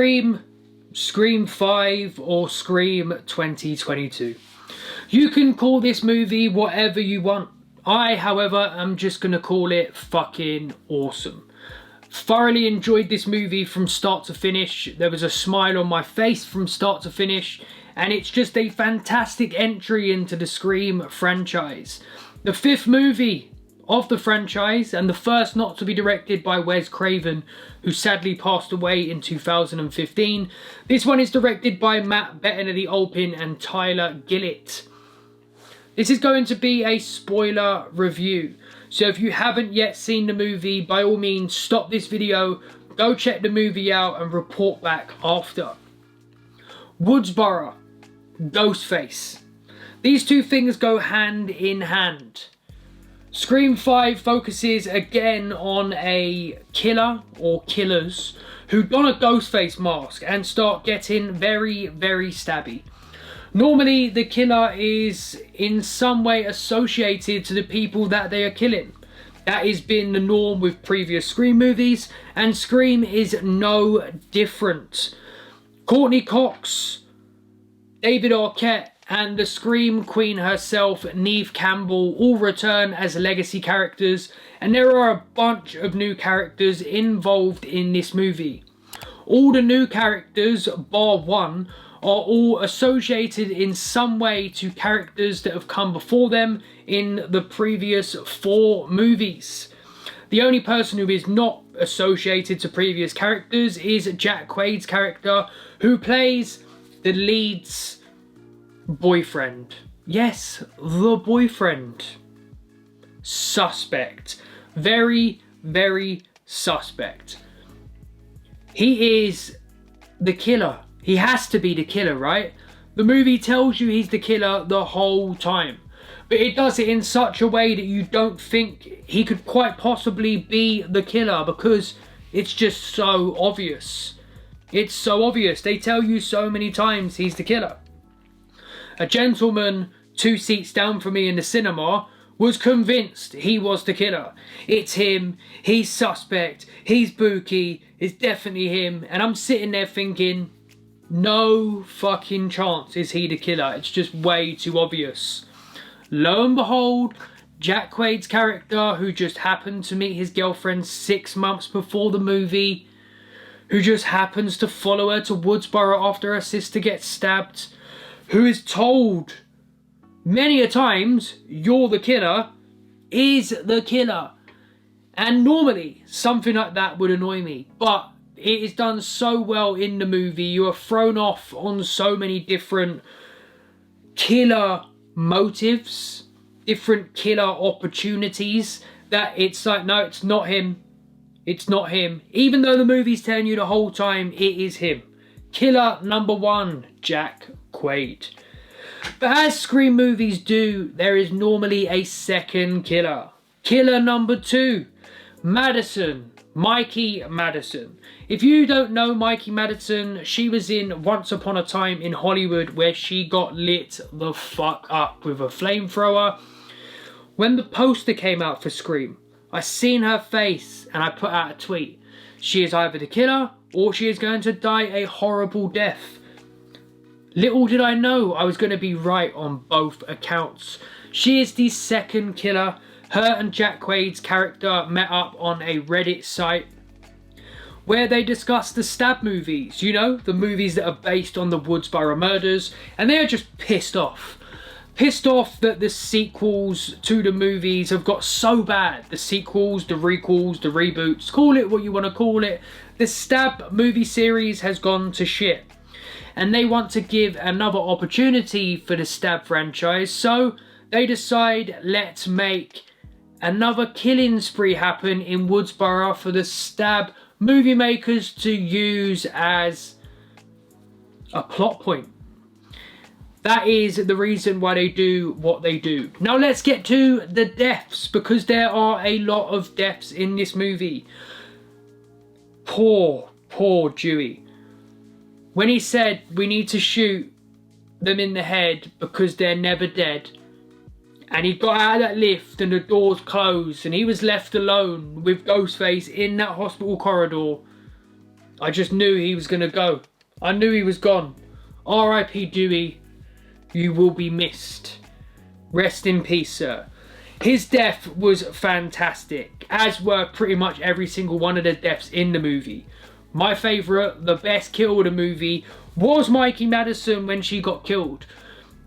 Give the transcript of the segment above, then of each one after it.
Scream, Scream 5 or Scream 2022. You can call this movie whatever you want. I, however, am just going to call it fucking awesome. Thoroughly enjoyed this movie from start to finish. There was a smile on my face from start to finish, and it's just a fantastic entry into the Scream franchise. The 5th movie of the franchise, and the first not to be directed by Wes Craven, who sadly passed away in 2015. This one is directed by Matt Bettinelli-Olpin and Tyler Gillett. This is going to be a spoiler review, so if you haven't yet seen the movie, by all means stop this video, go check the movie out and report back after. Woodsboro, Ghostface. These two things go hand in hand. Scream 5 focuses again on a killer or killers who don a Ghostface mask and start getting very, very stabby. Normally, the killer is in some way associated to the people that they are killing. That has been the norm with previous Scream movies, and Scream is no different. Courteney Cox, David Arquette, and the Scream Queen herself, Neve Campbell, all return as legacy characters, and there are a bunch of new characters involved in this movie. All the new characters, bar one, are all associated in some way to characters that have come before them in the previous 4 movies. The only person who is not associated to previous characters is Jack Quaid's character, who plays the lead's boyfriend. Yes, the boyfriend. Suspect. Very, very suspect. He is the killer. He has to be the killer, right? The movie tells you he's the killer the whole time, but it does it in such a way that you don't think he could quite possibly be the killer, because it's just so obvious. It's so obvious. They tell you so many times he's the killer. A gentleman 2 seats down from me in the cinema was convinced he was the killer. It's him, he's suspect, he's Buki, it's definitely him, and I'm sitting there thinking, no fucking chance is he the killer. It's just way too obvious. Lo and behold, Jack Quaid's character, who just happened to meet his girlfriend 6 months before the movie, who just happens to follow her to Woodsboro after her sister gets stabbed, who is told many a times, you're the killer, is the killer. And normally, something like that would annoy me, but it is done so well in the movie. You are thrown off on so many different killer motives, different killer opportunities, that it's like, no, it's not him. It's not him. Even though the movie's telling you the whole time it is him. Killer number 1, Jack Quaid. But as Scream movies do, there is normally a second killer. Killer number 2, Madison. Mikey Madison. If you don't know Mikey Madison, she was in Once Upon a Time in Hollywood, where she got lit the fuck up with a flamethrower. When the poster came out for Scream, I seen her face and I put out a tweet. She is either the killer or she is going to die a horrible death. Little did I know I was going to be right on both accounts. She is the second killer. Her and Jack Quaid's character met up on a Reddit site where they discussed the Stab movies, you know, the movies that are based on the Woodsboro murders, and they are just pissed off. Pissed off that the sequels to the movies have got so bad. The sequels, the requels, the reboots, call it what you want to call it. The Stab movie series has gone to shit. And they want to give another opportunity for the Stab franchise, so they decide, let's make another killing spree happen in Woodsboro for the Stab movie makers to use as a plot point. That is the reason why they do what they do. Now let's get to the deaths, because there are a lot of deaths in this movie. Poor Dewey. When he said we need to shoot them in the head because they're never dead, and he got out of that lift and the doors closed and he was left alone with Ghostface in that hospital corridor, I just knew he was going to go. I knew he was gone. R.I.P. Dewey, you will be missed. Rest in peace, sir. His death was fantastic, as were pretty much every single one of the deaths in the movie. My favourite, the best kill of the movie, was Mikey Madison when she got killed.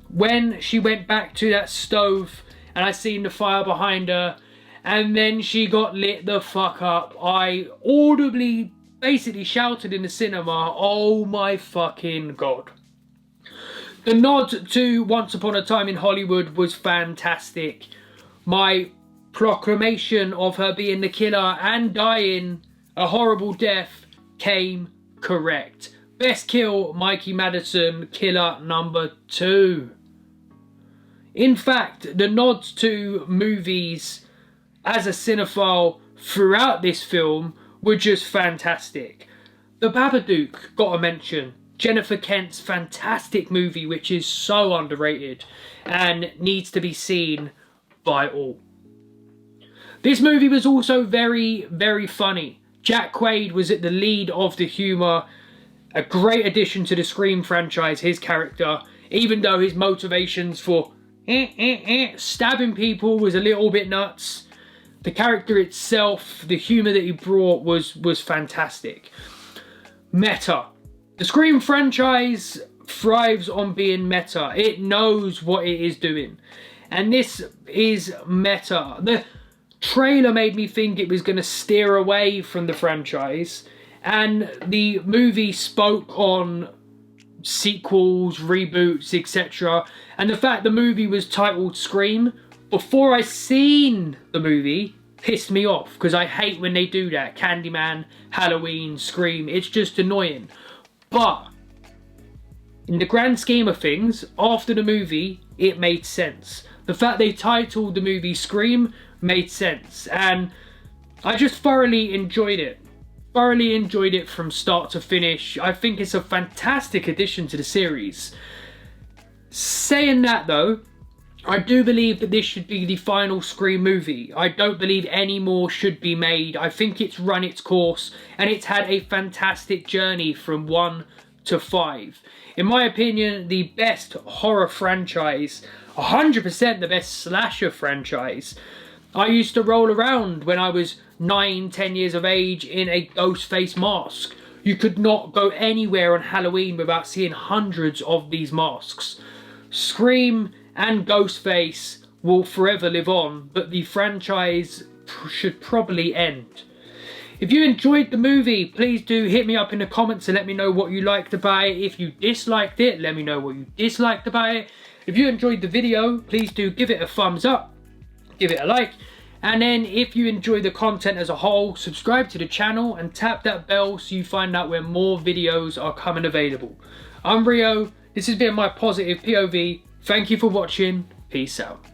When she went back to that stove and I seen the fire behind her and then she got lit the fuck up, I audibly basically shouted in the cinema, oh my fucking god. The nod to Once Upon a Time in Hollywood was fantastic. My proclamation of her being the killer and dying a horrible death came correct. Best kill, Mikey Madison, killer number 2. In fact, the nods to movies as a cinephile throughout this film were just fantastic. The Babadook got a mention. Jennifer Kent's fantastic movie, which is so underrated and needs to be seen by all. This movie was also very, very funny. Jack Quaid was at the lead of the humour. A great addition to the Scream franchise, his character, even though his motivations for stabbing people was a little bit nuts. The character itself, the humour that he brought was fantastic. Meta. The Scream franchise thrives on being meta. It knows what it is doing. And this is meta. The trailer made me think it was going to steer away from the franchise. And the movie spoke on sequels, reboots, etc. And the fact the movie was titled Scream, before I seen the movie, pissed me off. Because I hate when they do that. Candyman, Halloween, Scream. It's just annoying. But in the grand scheme of things, after the movie, it made sense. The fact they titled the movie Scream made sense. And I just thoroughly enjoyed it. Thoroughly enjoyed it from start to finish. I think it's a fantastic addition to the series. Saying that though, I do believe that this should be the final Scream movie. I don't believe any more should be made. I think it's run its course and it's had a fantastic journey from 1 to 5. In my opinion, the best horror franchise, 100% the best slasher franchise. I used to roll around when I was 9, 10 years of age in a ghost face mask. You could not go anywhere on Halloween without seeing hundreds of these masks. Scream and Ghostface will forever live on, but the franchise should probably end. If you enjoyed the movie, please do hit me up in the comments and let me know what you liked about it. If you disliked it, let me know what you disliked about it. If you enjoyed the video, please do give it a thumbs up, give it a like, and then if you enjoy the content as a whole, subscribe to the channel and tap that bell so you find out when more videos are coming available. I'm Rio, this has been my positive POV. Thank you for watching. Peace out.